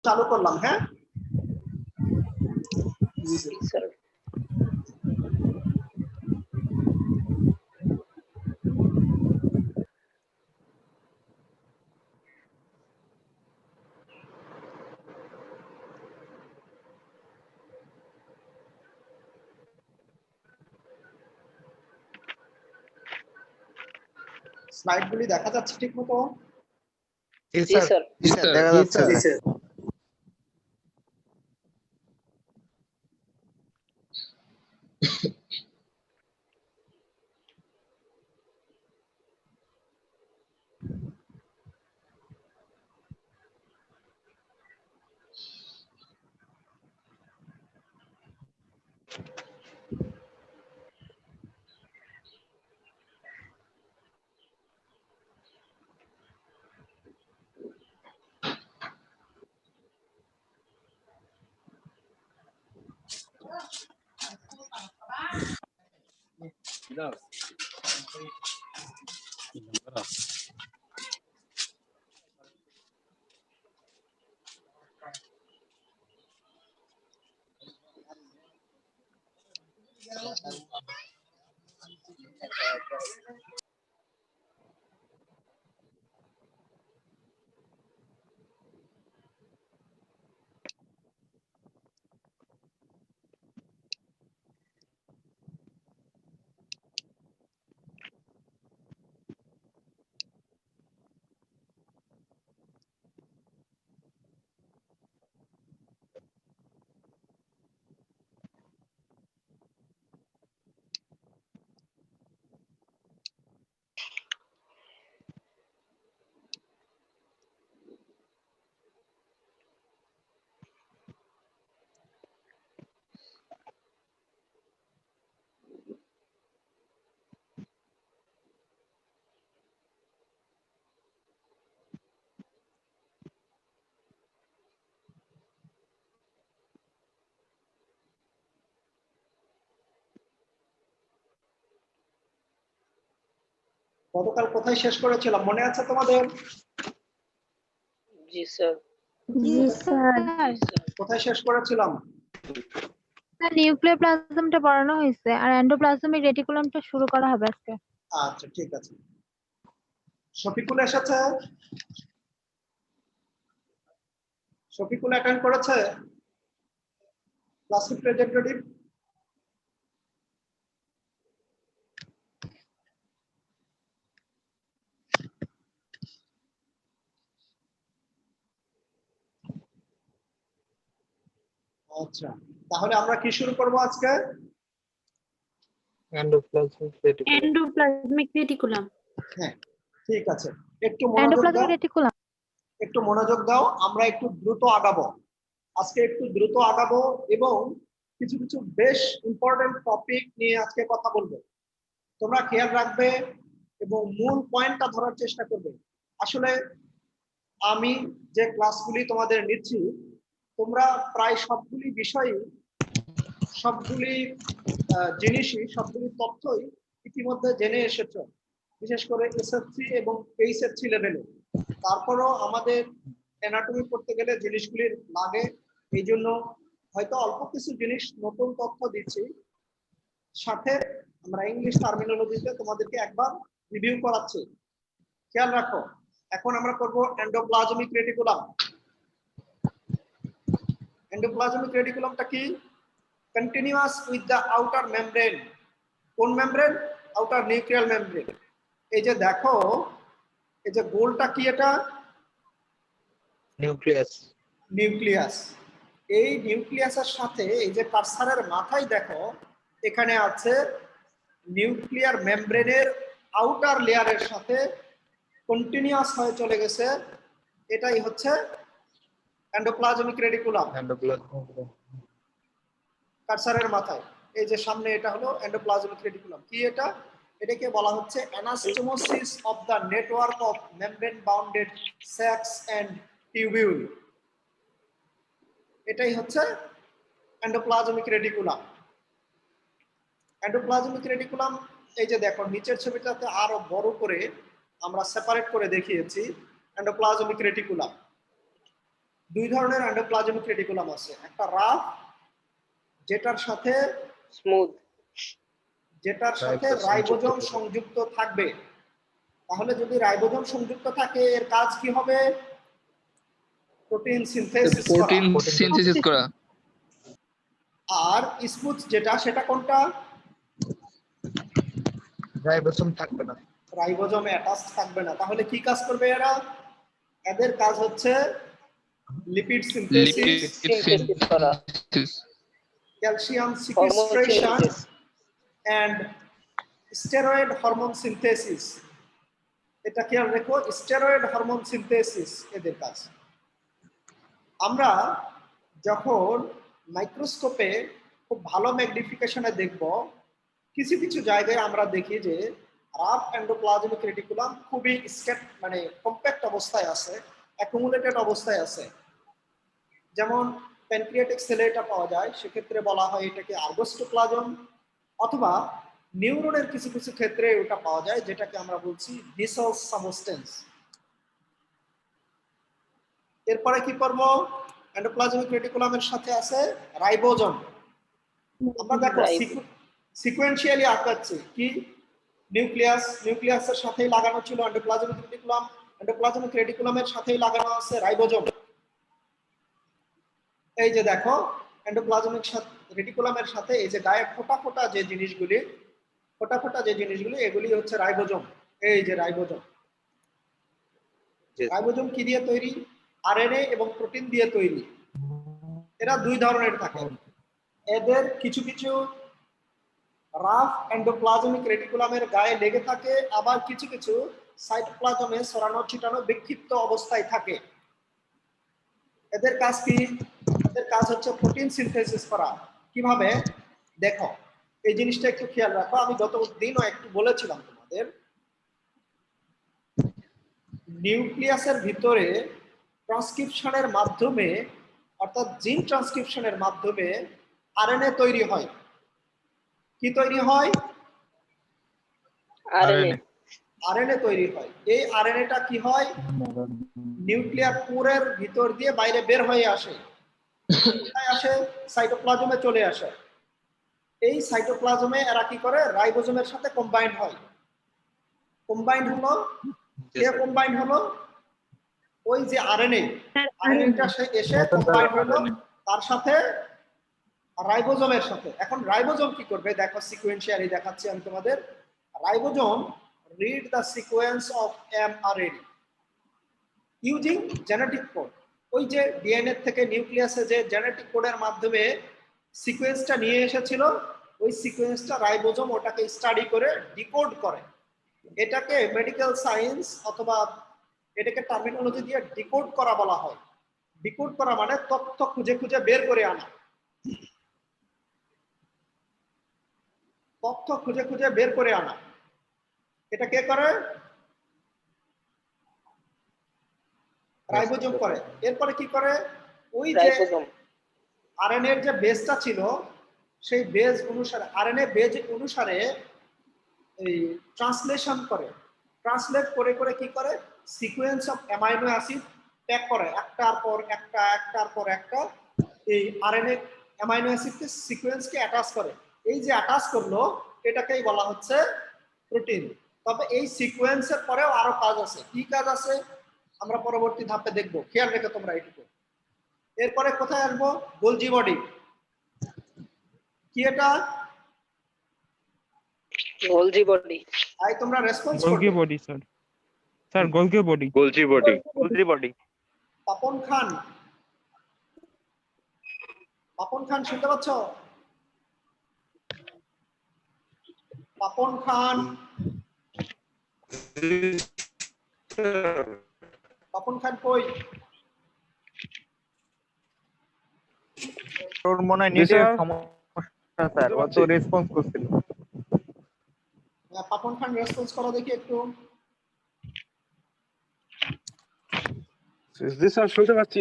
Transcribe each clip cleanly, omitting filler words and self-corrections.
চালু করলাম। হ্যাঁ স্যার। স্লাইডগুলি দেখা যাচ্ছে ঠিক মতো? জি স্যার। দেখা যাচ্ছে। গতকাল কোথায় শেষ করেছিলাম মনে আছে তোমাদের? জি স্যার। জি স্যার। কোথায় শেষ করেছিলাম? স্যার নিউক্লিওপ্লাজমটা পড়ানো হয়েছে আর এন্ডোপ্লাজমিক রেটিকুলামটা শুরু করা হবে আজকে। আচ্ছা ঠিক আছে। শফিকুল এসেছে? শফিকুল অ্যাটেন্ড করেছে ক্লাস রিপ্রেজেন্টেটিভ? আচ্ছা তাহলে আমরা কি শুরু করব আজকে? Endoplasmic reticulum. হ্যাঁ ঠিক আছে, একটু মনোযোগ দাও, এন্ডোপ্লাজমিক রেটিকুলাম। একটু মনোযোগ দাও, আমরা একটু দ্রুত আগাবো আজকে, একটু দ্রুত আগাবো এবং কিছু কিছু বেশ ইম্পর্টেন্ট টপিক নিয়ে আজকে কথা বলবো। তোমরা খেয়াল রাখবে এবং মূল পয়েন্টটা ধরার চেষ্টা করবে। আসলে আমি যে ক্লাসগুলি তোমাদের নিচ্ছি তোমরা প্রায় সবগুলি বিষয়ই, সবগুলি জিনিসই, সবগুলি তথ্যই ইতিমধ্যে জেনে এসেছো, বিশেষ করে এসএসসি এবং এইচএসসি লেভেলে। তারপরও আমাদের অ্যানাটমি পড়তে গেলে জিনিসগুলির লাগে, এই জন্য হয়তো অল্প কিছু জিনিস নতুন তথ্য দিচ্ছি, সাথে আমরা ইংলিশ টার্মিনোলজিতে তোমাদেরকে একবার রিভিউ করাচ্ছি। খেয়াল রাখো, এখন আমরা করব এন্ডোপ্লাজমিক রেটিকুলাম। এন্ডোপ্লাজমিক রেটিকুলামটা কি? Continuous with the outer membrane. কোন মেমব্রেন? Outer nuclear membrane. এই যে দেখো, এই যে গোলটা কি, এটা নিউক্লিয়াস। নিউক্লিয়াস। এই নিউক্লিয়াসের সাথে এই যে কার্সারের মাথায় দেখো, এখানে আছে নিউক্লিয়ার মেমব্রেনের আউটার লেয়ারের সাথে কন্টিনিউয়াস হয়ে চলে গেছে, এটাই হচ্ছে এন্ডোপ্লাজমিক রেটিকুলাম। কার্সারের মাথায় এই যে সামনে, এটা হলো এন্ডোপ্লাজমিক রেটিকুলাম। কি এটা? এটাকে বলা হচ্ছে anastomosis of the network of membrane bounded sacs and tubule. এটাই হচ্ছে এন্ডোপ্লাজমিক রেটিকুলাম। এন্ডোপ্লাজমিক রেটিকুলাম এই যে দেখো নিচের ছবিটাতে আরো বড় করে আমরা সেপারেট করে দেখিয়েছি এন্ডোপ্লাজমিক রেটিকুলাম। দুই ধরনের এন্ডোপ্লাজমিক রেটিকুলাম আছে, একটা রাফ যেটার সাথে স্মুথ, রাইবোজোম সংযুক্ত থাকবে। তাহলে যদি রাইবোজোম সংযুক্ত থাকে এর কাজ কি হবে? প্রোটিন সিনথেসিস করা। প্রোটিন সিনথেসিস করা। আর স্মুথ যেটা, সেটা কোনটা? রাইবোসোম থাকবে না, রাইবোজোমে অ্যাটাচ থাকবে না। তাহলে কি কাজ করবে এরা? এদের কাজ হচ্ছে লিপিড সিনথেসিস, সিনথেসিস করা, calcium hormone sequestration synthesis. And steroid hormone synthesis. এটা খেয়াল রেখো, স্টেরয়েড হরমোন সিনথেসিস এদের কাজ। আমরা যখন মাইক্রোস্কোপে খুব ভালো ম্যাগনিফিকেশনে দেখব, কিছু কিছু জায়গায় আমরা দেখি যে রাফ এন্ডোপ্লাজমিক রেটিকুলাম খুবই মানে কম্প্যাক্ট অবস্থায় আছে, অ্যাকুমুলেটেড অবস্থায় আছে। যেমন প্যানক্রিয়াটিক সেলে এটা পাওয়া যায়, সেক্ষেত্রে বলা হয় এটাকে আর্গোস্টোপ্লাজম, অথবা নিউরনের কিছু কিছু ক্ষেত্রে ওটা পাওয়া যায় যেটাকে আমরা বলছি বিসেল সাবস্টেন্স। এরপরে কি করব? এন্ডোপ্লাজমিক রেটিকুলামের সাথে আছে রাইবোজোম। আমরা দেখো সিকোয়েন্সিয়ালি আঁকাচ্ছি কি, নিউক্লিয়াসের সাথেই লাগানো ছিল এন্ডোপ্লাজমিক রেটিকুলাম, এন্ডোপ্লাজমিক রেটিকুলামের সাথেই লাগানো আছে রাইবোজোম। এই যে দেখো এন্ডোপ্লাজমিক রেটিকুলামের সাথে এই যে গায়ে ফোটা ফোটা যে জিনিসগুলি, এগুলি হচ্ছে রাইবোজোম। এই যে রাইবোজোম, রাইবোজোম কি দিয়ে তৈরি? আরএনএ এবং প্রোটিন দিয়ে তৈরি। এরা দুই ধরনের থাকে। এদের কিছু কিছু রাফ এন্ডোপ্লাজমিক রেটিকুলামের গায়ে লেগে থাকে, আবার কিছু কিছু সাইটোপ্লাজমে ছড়ানো ছিটানো বিক্ষিপ্ত অবস্থায় থাকে। এদের কাজ কি? এদের কাজ হচ্ছে প্রোটিন সিনথেসিস করা। কিভাবে? দেখো এই জিনিসটা একটু খেয়াল রাখো, আমি গত দিনও একটু বলেছিলাম তোমাদের। নিউক্লিয়াসের ভিতরে ট্রান্সক্রিপশনের মাধ্যমে, অর্থাৎ জিন ট্রান্সক্রিপশনের মাধ্যমে আরএনএ তৈরি হয়। কি তৈরি হয়? আরএনএ তৈরি হয়। এই আরএনএটা কি হয়? নিউক্লিয়ার কোরের ভিতর দিয়ে বাইরে বের হয়ে আসে, সাইটোপ্লাজমে চলে আসে। এই সাইটোপ্লাজমে এরা কি করে? রাইবোজোমের সাথে কম্বাইন্ড হয়। কম্বাইন্ড হলো, কে কম্বাইন্ড হলো? ওই যে আরএনএটা এসে কম্বাইন্ড হলো তার সাথে, রাইবোজোমের সাথে। এখন রাইবোজোম কি করবে? দেখো সিকোয়েন্সিয়ালি দেখাচ্ছি আমি তোমাদের। Ribosome read the sequence of mRNA using genetic code। ওই যে ডিএনএ থেকে নিউক্লিয়াসে যে জেনেটিক কোডের মাধ্যমে সিকোয়েন্সটা নিয়ে এসেছিল, ওই সিকোয়েন্সটা রাইবোজোম ওটাকে স্টাডি করে ডিকোড করে। এটাকে মেডিকেল সায়েন্স অথবা এটাকে টার্মিনোলজি দিয়ে ডিকোড করা বলা হয়। ডিকোড করা মানে তথ্য খুঁজে খুঁজে বের করে আনা। তথ্য খুঁজে খুঁজে বের করে আনা, এটা কে করে? রাইবোজোম করে। এরপরে কি করে? ওই যে আরএনএ এর যে বেসটা ছিল, সেই বেস অনুসারে, আরএনএ বেস অনুসারে এই ট্রান্সলেশন করে, ট্রান্সলেট করে করে কি করে? Sequence of amino acid pack করে, একটার পর একটা, একটার পর একটা। এই আরএনএ অ্যামাইনো অ্যাসিডকে সিকোয়েন্সকে অ্যাটাচ করে। এই যে অ্যাটাচ করলো, এটাকেই বলা হচ্ছে প্রোটিন। তবে এই সিকোয়েন্সের পরেও আরো কাজ আছে। কি কাজ আছে আমরা পরবর্তী ধাপে দেখব, খেয়াল রেখে তোমরা এটুকু। এরপরে কোথায় আসবো? Golgi body. কি এটা? Golgi body. আই তোমরা রেসপন্স করবে। Golgi body sir, sir Golgi body, Golgi body, Golgi body. Papon Khan, Papon Khan শুনতে পাচ্ছ? পাপন খান, পাপন খান কই? তোর মনে হয় নেটের সমস্যা স্যার, ও তো রেসপন্স করছিল। পাপন খান রেসপন্স করো দেখি একটু। জি স্যার শুনতে পাচ্ছি।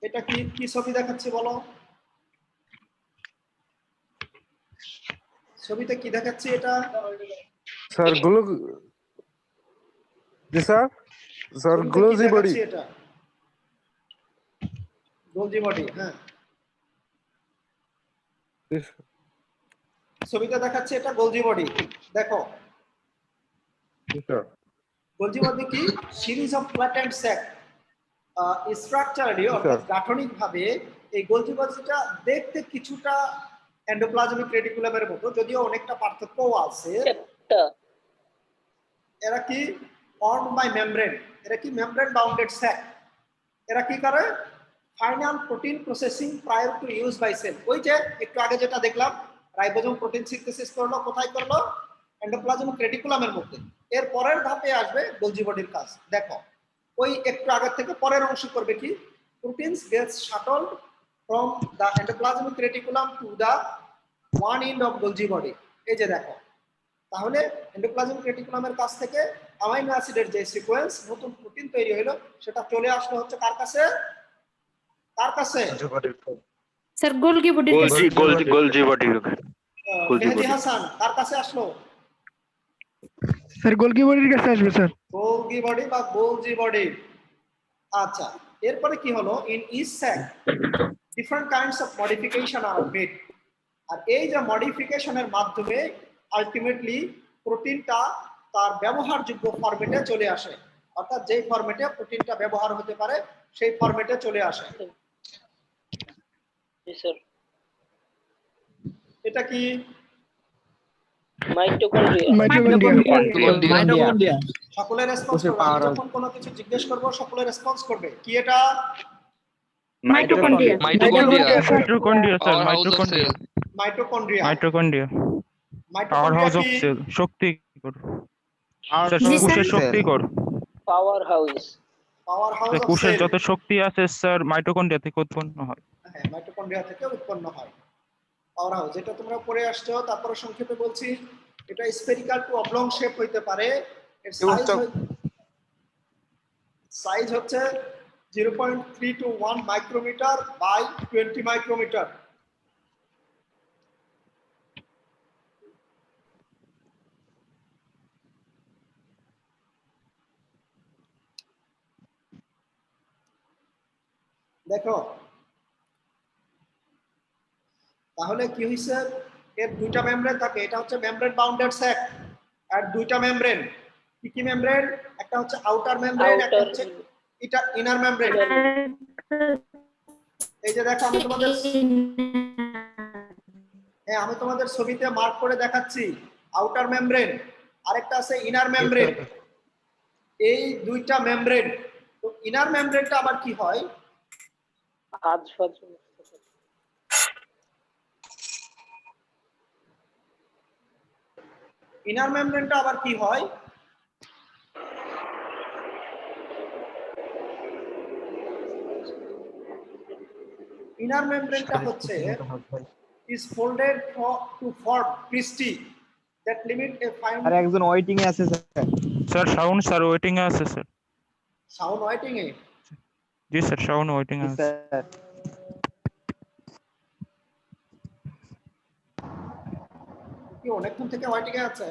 এটা কি কি ছবি দেখাচ্ছি বলো? ছবিতে কি দেখাচ্ছি এটা? স্যার গুলো, জি স্যার, স্যার ছবিতে কি গ্লোজি বডি, দেখাচ্ছি এটা? গোলজি বডি, হ্যাঁ Yes, ছবিতে দেখাচ্ছে এটা গোলজি বডি। দেখো yes, sir. গোলজি বডি কি, series of flattened sac. Structurally Yes, অর্থাৎ sir. গাঠনিকভাবে এই গোলজি বডিটা দেখতে কিছুটা এন্ডোপ্লাজমিক রেটিকুলামের মতো, যদিও অনেকটা পার্থক্যও আছে। একটা এরা কি ফর্ম বাই মেমব্রেন, এরা কি মেমব্রেন বাউন্ডেড স্যাক। এরা কি করে, final protein processing prior to use by cell. ওই যে একটু আগে যেটা দেখলাম, রাইবোজোম প্রোটিন সিনথেসিস করলো, কোথায় করলো, এন্ডোপ্লাজমিক রেটিকুলামের মধ্যে। এর পরের ধাপে আসবে গোলজি বডির কাজ। দেখো ওই একটু আগে থেকে পরের অংশ করবে কি, proteins gets shuttled from the endoplasmic reticulum to the one end of Golgi body. এই যে দেখো, তাহলে এন্ডোপ্লাজমিক রেটিকুলামের কাছ থেকে অ্যামাইনো অ্যাসিডের যে সিকোয়েন্স, নতুন প্রোটিন তৈরি হলো, সেটা চলে আসলো হচ্ছে কার কাছে, কার কাছে, স্যার গোলকি বডির কাছে। Golgi body Golgi Mehedi body Hasan কার কাছে আসলো, স্যার গোলকিপারের কাছে আসবে স্যার। গোলজি বডি বা গোলজি বডি। আচ্ছা, এরপরে কি হলো, in each sac different kinds of modification are made. আর এই যে মডিফিকেশনের মাধ্যমে আলটিমেটলি প্রোটিনটা তার ব্যবহারযোগ্য ফরম্যাটে চলে আসে, অর্থাৎ যেই ফরম্যাটে প্রোটিনটা ব্যবহার হতে পারে সেই ফরম্যাটে চলে আসে। জি স্যার। এটা কি, মাইটোকন্ড্রিয়া। সকলের রেসপন্স করবে, আমি যখন কোনো কিছু জিজ্ঞেস করব সকলের রেসপন্স করবে। কি এটা, mitochondria. Mitochondria sir mitochondria. Mitochondria power mitochondria house of কি, সেল, শক্তি স্যার, জি স্যার। কোষের শক্তি power house. Power house of কোষের সেল। যত শক্তি আছে স্যার মাইটোকন্ড্রিয়া থেকে উৎপন্ন হয়। হ্যাঁ, মাইটোকন্ড্রিয়া থেকে উৎপন্ন হয় পাওয়ার হাউস, যেটা তোমরা পড়ে আসছো। তারপরে সংক্ষেপে বলছি, এটা স্ফেরিক্যাল টু অবলং শেপ হইতে পারে। এর সাইজ হচ্ছে 0.3 to 1 মাইক্রোমিটার বাই 20 মাইক্রোমিটার। দেখো তাহলে কি হইছে, এর দুইটা মেমব্রেন থাকে, এটা হচ্ছে মেমব্রেন বাউন্ডেড স্যাক। আর দুইটা মেমব্রেন, কি কি মেমব্রেন, একটা হচ্ছে আউটার মেমব্রেন, একটা আউটার হচ্ছে এটা ইনার মেমব্রেন। এই যে দেখো, আমি তোমাদের ছবিতে মার্ক করে দেখাচ্ছি, আউটার মেমব্রেন, আরেকটা আছে ইনার মেমব্রেন। এই দুইটা মেমব্রেন, তো ইনার মেমব্রেনটা আবার কি হয়, আজ ফাজ। ইনার মেমব্রেনটা আবার কি হয়, ইনার মেমব্রেনটা হচ্ছে is folded to form cristae that limit a fine আর একজন ওয়েটিং এ আছে স্যার। স্যার ওয়েটিং এ আছে স্যার। sound writing এ। জি স্যার, শাওন ওয়েটিং এ আছে। স্যার কি অনেকক্ষণ থেকে ওয়াইটিং এ আছে,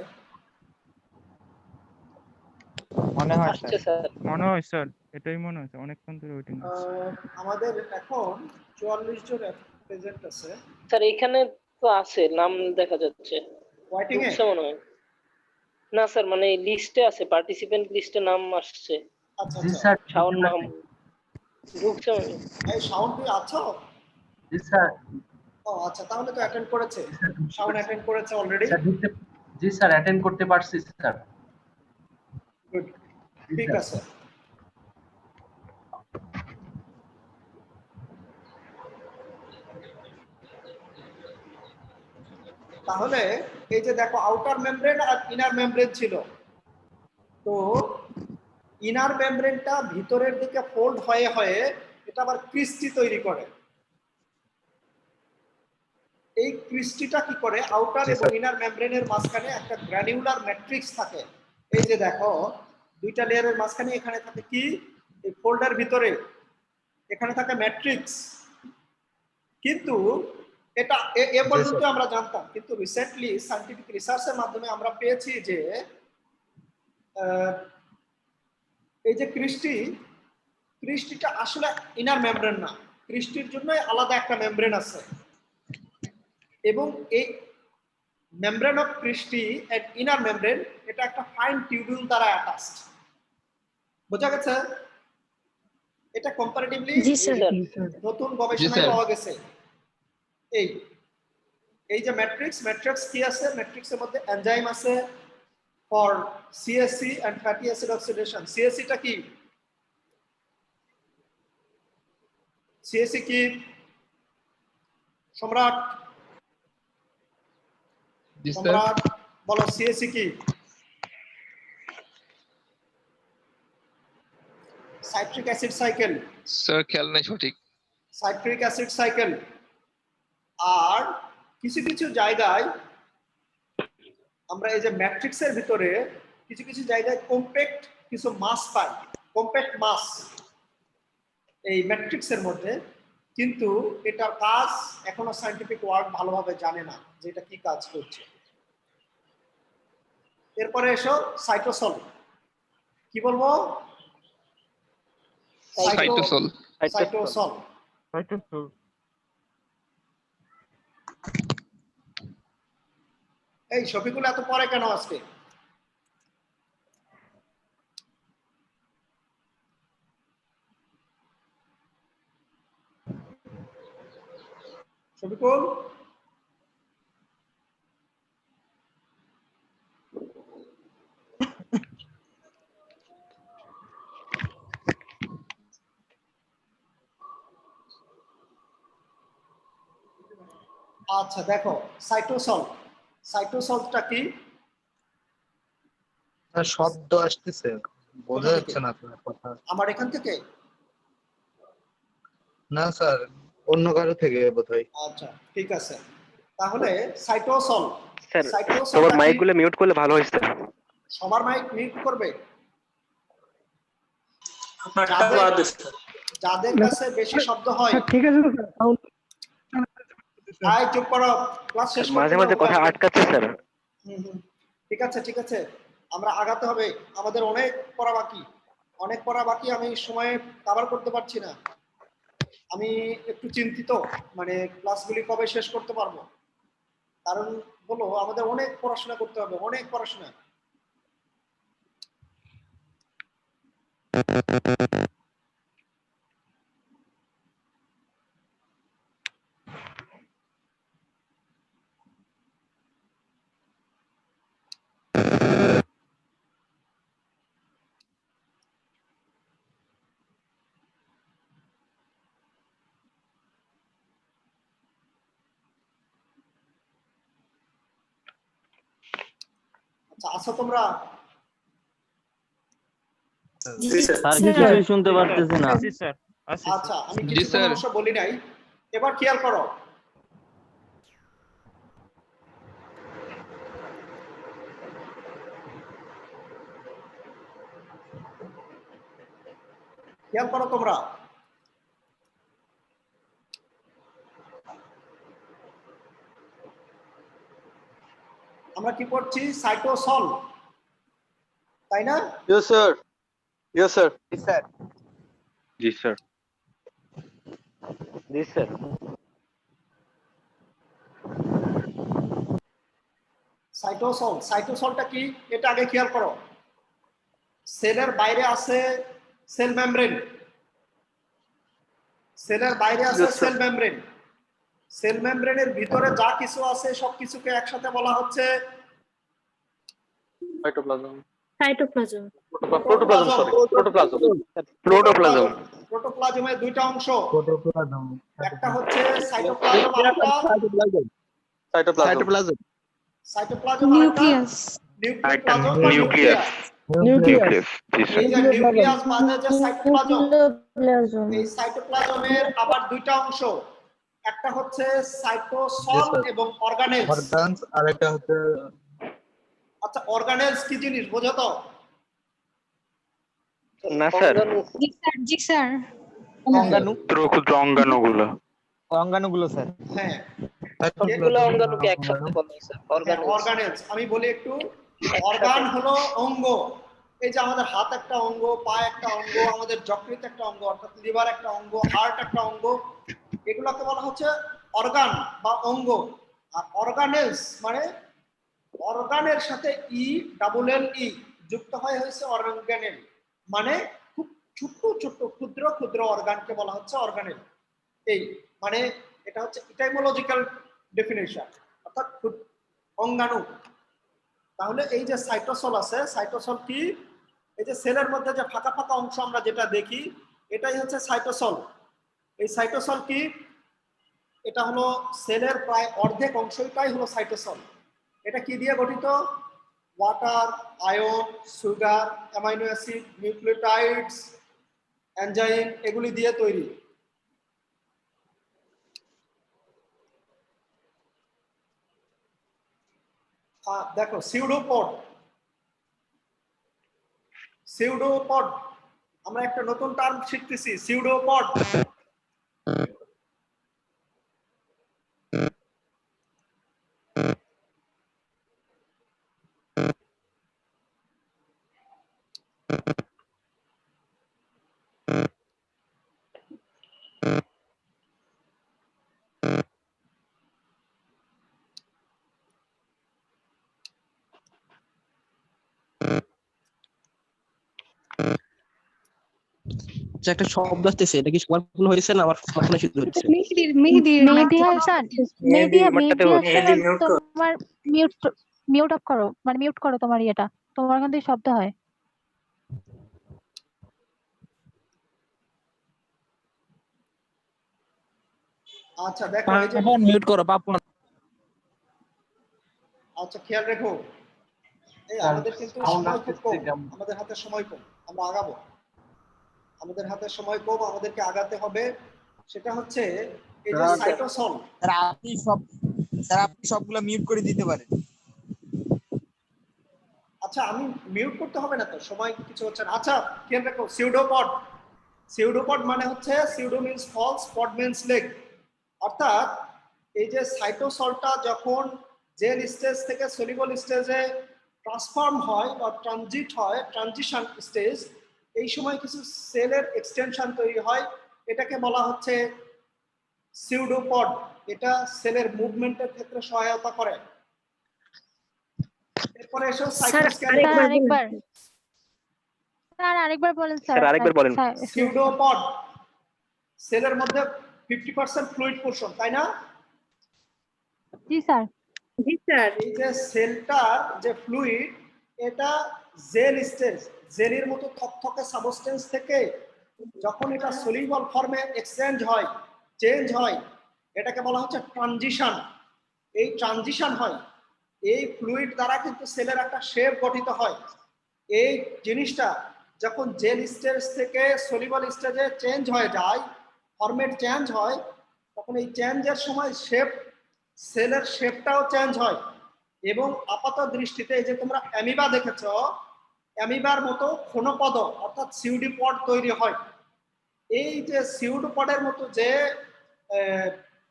মনে হয় আসছে স্যার। মনে হয় স্যার, এটাই মনে হয় অনেকক্ষণ ধরে ওয়েটিং আছে। আমাদের এখন 44 জন প্রেজেন্ট আছে স্যার এখানে তো আছে, নাম দেখা যাচ্ছে। ওয়াইটিং এ। ঢুকছে মনে হয়। না স্যার, মানে লিস্টে আছে, পার্টিসিপেন্ট লিস্টে নাম আসছে। আচ্ছা আচ্ছা, শাওন মাহমুদ ঢুকছে মনে হয়। এই সাউন্ড তুই আছো? জি স্যার। ও আচ্ছা, তাহলে তো অ্যাটেন্ড করেছে, সাউন্ড অ্যাটেন্ড করেছে অলরেডি। জি স্যার, অ্যাটেন্ড করতে পারছি স্যার। গুড, ঠিক আছে। তাহলে এই যে দেখো, আউটার মেমব্রেন আর ইনার মেমব্রেন ছিল, তো ইনার মেমব্রেনটা ভিতরের দিকে ফোল্ড হয়ে হয়ে এটা আবার ক্রিস্টি তৈরি করে। এই ক্রিস্টিটা কি করে, আউটার এবং ইনার মেমব্রেনের মাঝখানে একটা গ্র্যানুলার ম্যাট্রিক্স থাকে। এই যে দেখো, দুইটা লেয়ারের মাঝখানে এখানে থাকে কি, এই ফোল্ডের ভিতরে এখানে থাকে ম্যাট্রিক্স। কিন্তু এটা এ পর্যন্ত আমরা জানতাম, কিন্তু রিসেন্টলি সায়েন্টিফিক রিসার্চের মাধ্যমে আমরা পেয়েছি যে এই যে ক্রিস্টিটা আসলে ইনার মেমব্রেন না, ক্রিস্টির জন্য আলাদা একটা মেমব্রেন আছে এবং এই membrane of cristae and inner membrane এটা একটা ফাইন টিউবিউল দ্বারা অ্যাটাচড। বোঝা গেছে? এটা কম্পারেটিভলি জি স্যার। নতুন গবেষণায় পাওয়া গেছে। এই এই যে ম্যাট্রিক্স কি আছে? ম্যাট্রিক্সের মধ্যে এনজাইম আছে for CSC and fatty acid oxidation. CSC টা কি? সিএসসি কি সম্রাট? সম্রাট বলো সিএসসি কি? Citric acid cycle. স্যার খেয়াল নাই সঠিক। Citric acid cycle. আর কিছু কিছু জায়গায় আমরা এই যে ম্যাট্রিক্সের ভিতরে কিছু কিছু জায়গায় কম্প্যাক্ট কিছু মাস পাই, কম্প্যাক্ট মাস এই ম্যাট্রিক্সের মধ্যে, কিন্তু এটার কাজ এখনো সায়েন্টিফিক ওয়ার্ড ভালোভাবে জানে না যে এটা কি কাজ করছে। এরপরে এসো সাইটোসল। কি বলবো? সাইটোসল। সাইটোসল। এই শফিকুল এত পরে কেন আজকে? শফিকুল আচ্ছা দেখো সাইটোসল। সাইটোসলটা কি? শব্দ আসতেছে, বোঝা যাচ্ছে না আপনার কথা। আমার এখান থেকে? না স্যার, অন্য কারো থেকে বোধহয়। আচ্ছা ঠিক আছে, তাহলে সাইটোসল। স্যার সাইটোসল সবার মাইকগুলো মিউট করলে ভালো হয় স্যার। সবার মাইক মিউট করবে। যাদের কাছে বেশি শব্দ হয় ঠিক আছে আয় চুপ করো, ক্লাস শেষ করতে মাঝে মাঝে দাও। কথা আটকাচ্ছে স্যার। ঠিক আছে ঠিক আছে, আমরা আগাতে হবে, আমাদের অনেক পড়া বাকি, অনেক পড়া বাকি। আমি সময়ে কভার করতে পারছি না, আমি একটু চিন্তিত, মানে ক্লাসগুলি কবে শেষ করতে পারবো। কারণ বলো আমাদের অনেক পড়াশোনা করতে হবে, অনেক পড়াশোনা। আচ্ছা আচ্ছা তোমরা স্যার কিছুই শুনতে পারতেছি না। আচ্ছা আমি জি, কিছু স্যার। অংশ বলি নাই, এবার খেয়াল করো। খেয়াল করো তোমরা, আমরা কি পড়ছি? সাইটোসল, তাই না? Yes sir, yes sir, sir জি স্যার, জি স্যার। সাইটোসল, সাইটোসলটা কি এটা আগে খেয়াল করো। সেলের বাইরে আছে সেল মেমব্রেন, সেলের বাইরে আছে Yes, sir. Cell membrane. Cell মেমব্রেনের ভিতরে যা কিছু আছে সবকিছুকে একসাথে বলা হচ্ছে cytoplasm, cytoplasm. Protoplasm, sorry protoplasm, protoplasm. প্রোটোপ্লাজমের দুইটা অংশ, প্রোটোপ্লাজম। একটা হচ্ছে সাইটোপ্লাজম, আরেকটা সাইটোপ্লাজম, সাইটোপ্লাজম, আরেকটা নিউক্লিয়াস। নিউক্লিয়াস। নিউক্লিয়াস, নিউক্লিয়াস, জি স্যার। এই যে নিউক্লিয়াস বাদে যে সাইটোপ্লাজম, এই সাইটোপ্লাজমের আবার দুইটা অংশ, একটা হচ্ছে সাইটোসল Yes, sir. এবং অর্গানেলস। অর্গানস, আর একটা হচ্ছে আচ্ছা অর্গানেলস কি জিনিস বোঝো তো? না স্যার, জি স্যার। অঙ্গাণু, ক্ষুদ্র অঙ্গাণুগুলো। অঙ্গাণুগুলো স্যার। হ্যাঁ এগুলো অঙ্গাণুকে একসাথে বলা হয় স্যার, অর্গান। অর্গানেলস। আমি বলি একটু, অর্গান হলো অঙ্গ, এই যে আমাদের হাত একটা অঙ্গ, পা একটা অঙ্গ, আমাদের যকৃৎ একটা অঙ্গ অর্থাৎ লিভার একটা অঙ্গ, হার্ট একটা অঙ্গ, এগুলোকে বলা হচ্ছে অর্গান বা অঙ্গ। আর অর্গানেলস মানে অর্গানের সাথে ELLE যুক্ত হয়েছে অর্গানেল, মানে খুব ছোট্ট ছোট্ট ক্ষুদ্র ক্ষুদ্র অর্গানকে বলা হচ্ছে অর্গানেল। এই মানে এটা হচ্ছে ইটাইমোলজিক্যাল ডেফিনেশন, অর্থাৎ অঙ্গাণু। তাহলে এই যে সাইটোসল আছে, সাইটোসল কি? এই যে সেলের মধ্যে যে ফাঁকা ফাঁকা অংশ আমরা যেটা দেখি এটাই হচ্ছে সাইটোসল। এই সাইটোসল কি? এটা হলো সেলের প্রায় অর্ধেক অংশটাই হলো সাইটোসল। এটা কি দিয়ে গঠিত? Water, ion, sugar, amino acid, nucleotides, enzyme এগুলি দিয়ে তৈরি। দেখো সিউডোপড, সিউডোপড আমরা একটা নতুন টার্ম শিখতেছি, সিউডোপড। যে একটা শব্দ আসতেছে, এটা কি সবার ভুল হয়েছে না আমার মাথায় শুধু হচ্ছে? মেহেদি হাসান, তোমার মিউট অফ করো, মানে মিউট করো তোমার ইয়েটা, তোমার ওখান থেকে শব্দ হয়। আচ্ছা দেখো এই যে মিউট করো পাপন। আচ্ছা খেয়াল রেখো, এই আমাদের কিন্তু সময় খুব কম, আমাদের হাতে সময় কম, আমরা আগাবো, আমাদের হাতে সময় কম, আমাদেরকে আগাতে হবে। সেটা হচ্ছে এই যে সাইটোসল। স্যার আপনি সবগুলো মিউট করে দিতে পারেন। আচ্ছা আমি মিউট করতে হবে না তো, সময় কিছু হচ্ছে না। আচ্ছা খেয়াল রাখো সিউডোপড, সিউডোপড মানে হচ্ছে সিউডো মিন্স ফলস, পড মিন্স লেগ। অর্থাৎ এই যে সাইটোসলটা যখন জেল স্টেজ থেকে সলিবল স্টেজে ট্রান্সফর্ম হয় বা ট্রানজিট হয়, ট্রানজিশন স্টেজ, এই সময় কিছু সেলের এক্সটেনশন তৈরি হয়, এটাকে বলা হচ্ছে সিউডোপড। এটা সেলের মুভমেন্টের ক্ষেত্রে সহায়তা করে। এরপরে এসো সাইটোস্কেলিটন। আরেকবার বলেন স্যার, আরেকবার বলেন। সিউডোপড সেলের মধ্যে 50% ফ্লুইড পোরশন, তাই না? জি স্যার। এই যে সেলটার যে ফ্লুইড, এটা জেল স্টেজ, জেলের মতো থকথকে সাবস্টেন্স থেকে যখন এটা সলিউবল ফর্মে এক্সচেঞ্জ হয়, চেঞ্জ হয়, এটাকে বলা হচ্ছে ট্রানজিশন। এই ট্রানজিশন হয়, এই ফ্লুইড দ্বারা কিন্তু সেলের একটা শেপ গঠিত হয়। এই জিনিসটা যখন জেল স্টেজ থেকে সলিউবল স্টেজে চেঞ্জ হয়ে যায়, ফরম্যাট চেঞ্জ হয়, তখন এই চেঞ্জের সময় শেপ, সেলের শেপটাও চেঞ্জ হয়। এবং আপাত দৃষ্টিতে এই যে তোমরা অ্যামিবা দেখেছো, অ্যামিবার মতো ক্ষণপদ অর্থাৎ সিউডোপড তৈরি হয়। এই যে সিউডোপডের মতো যে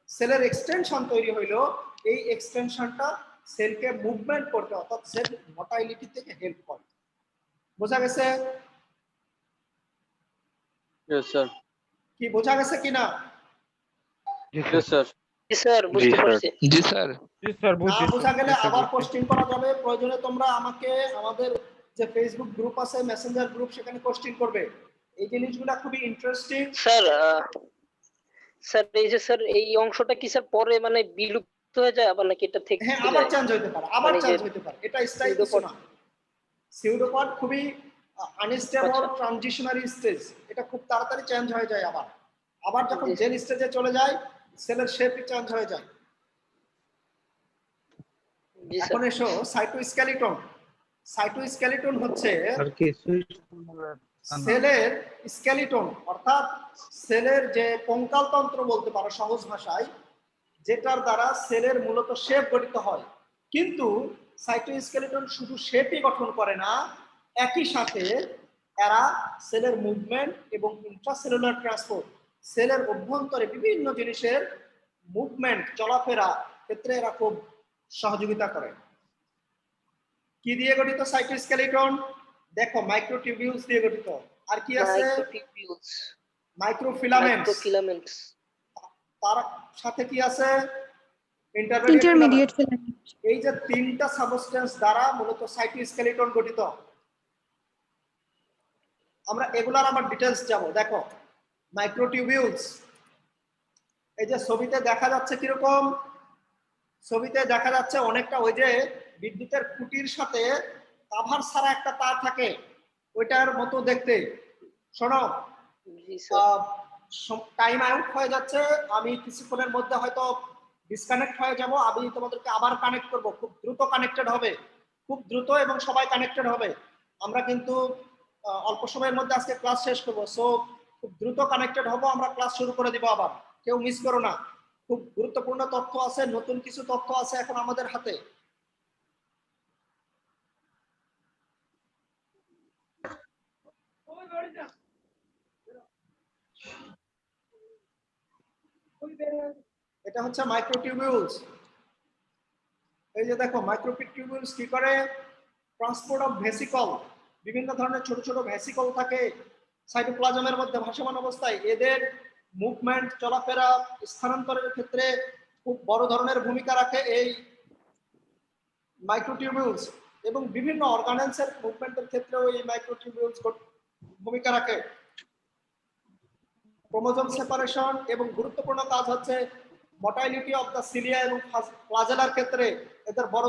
সেলের এক্সটেনশন তৈরি হইলো, এই এক্সটেনশনটা সেলকে মুভমেন্ট করতে অর্থাৎ সেল মোটাইলিটি থেকে হেল্প করে। বোঝা গেছে? Yes sir. কি বোঝা গেছে কিনা? Yes sir. জি স্যার বুঝতে পারছি। জি স্যার। না বোঝা গেলে আবার কোশ্চেন করা যাবে, প্রয়োজনে তোমরা আমাকে আমাদের যে ফেসবুক গ্রুপ আছে, মেসেঞ্জার গ্রুপ, সেখানে কোশ্চেন করবে। এই জিনিসগুলো খুবই ইন্টারেস্টিং। স্যার স্যার এই যে স্যার এই অংশটা কি স্যার পরে মানে বিলুপ্ত হয়ে যায় আবার নাকি এটা থেকে? হ্যাঁ আবার চেঞ্জ হইতে পারে, আবার চেঞ্জ হইতে পারে, এটা স্থায়ী কিছু না। সিউডোপড খুবই আনস্টেবল ট্রানজিশনারি স্টেজ, এটা খুব তাড়াতাড়ি চেঞ্জ হয়ে যায়। আবার আবার যখন জেল স্টেজে চলে যায়, সেলের শেপ চেঞ্জ হয়ে যায়। এখন এসো সাইটোস্কেলিটন। সাইটোস্কেলিটন হচ্ছে সেলের স্কেলিটন, অর্থাৎ সেলের যে কঙ্কাল তন্ত্র বলতে পারো সহজ ভাষায়, যেটার দ্বারা সেলের মূলত শেপ গঠিত হয়। কিন্তু সাইটোস্কেলিটন শুধু শেপই গঠন করে না, একই সাথে এরা সেলের মুভমেন্ট এবং ইন্ট্রাসেলুলার ট্রান্সপোর্ট, সেলের অভ্যন্তরে বিভিন্ন জিনিসের মুভমেন্ট, চলাফেরা ক্ষেত্রে এরা খুব সহযোগিতা করে। কি দিয়ে গঠিত সাইটোস্কেলিটন? দেখো মাইক্রোটিউবিউলস দিয়ে গঠিত। আর কি আছে? Microtubules, microfilaments. মাইক্রোফিলামেন্টস, তার সাথে কি আছে? Intermediate filament. এই যে তিনটা সাবস্টেন্স দ্বারা মূলত সাইটোস্কেলিটন গঠিত। আমরা এগুলার আবার ডিটেইলস যাব। দেখো মাইক্রোটিউবিউলস, এই যে ছবিতে দেখা যাচ্ছে কিরকম? ছবিতে দেখা যাচ্ছে অনেকটা ওই যে বিদ্যুতের খুঁটির সাথে কাভার ছাড়া একটা তার থাকে, ওইটার মতো দেখতে। শোনো, জি স্যার। টাইম আউট হয়ে যাচ্ছে, আমি কিছুক্ষণের মধ্যে হয়তো ডিসকানেক্ট হয়ে যাব, আমি তোমাদেরকে আবার কানেক্ট করব। খুব দ্রুত কানেক্টেড হবে, খুব দ্রুত, এবং সবাই কানেক্টেড হবে। আমরা কিন্তু অল্প সময়ের মধ্যে আজকে ক্লাস শেষ করবো, সো খুব দ্রুত কানেক্টেড হবো, আমরা ক্লাস শুরু করে দিব। আবার কেউ মিস করো না, খুব গুরুত্বপূর্ণ তথ্য আছে, নতুন কিছু তথ্য আছে এখন আমাদের হাতে। এটা হচ্ছে মাইক্রোটিউবিউলস। এই যে দেখো মাইক্রোটিউবিউলস কি করে? ট্রান্সপোর্ট অফ ভেসিকল, বিভিন্ন ধরনের ছোট ছোট ভেসিকল থাকে সাইটোপ্লাজমের মধ্যে ভাসমান অবস্থায়। এদের মুভমেন্ট, চলাফেরা, স্থানান্তরের ক্ষেত্রে খুব বড় ধরনের ভূমিকা রাখে এই মাইক্রোটিউবিউলস, এবং বিভিন্ন অর্গানেলসের মুভমেন্টের ক্ষেত্রেও এই মাইক্রোটিউবিউলস ভূমিকা রাখে। ক্রোমোজোম সেপারেশন, এবং গুরুত্বপূর্ণ কাজ হচ্ছে মোটাইলিটি অফ দ্য সিলিয়া এবং ফ্লাজেলার ক্ষেত্রে এদের বড়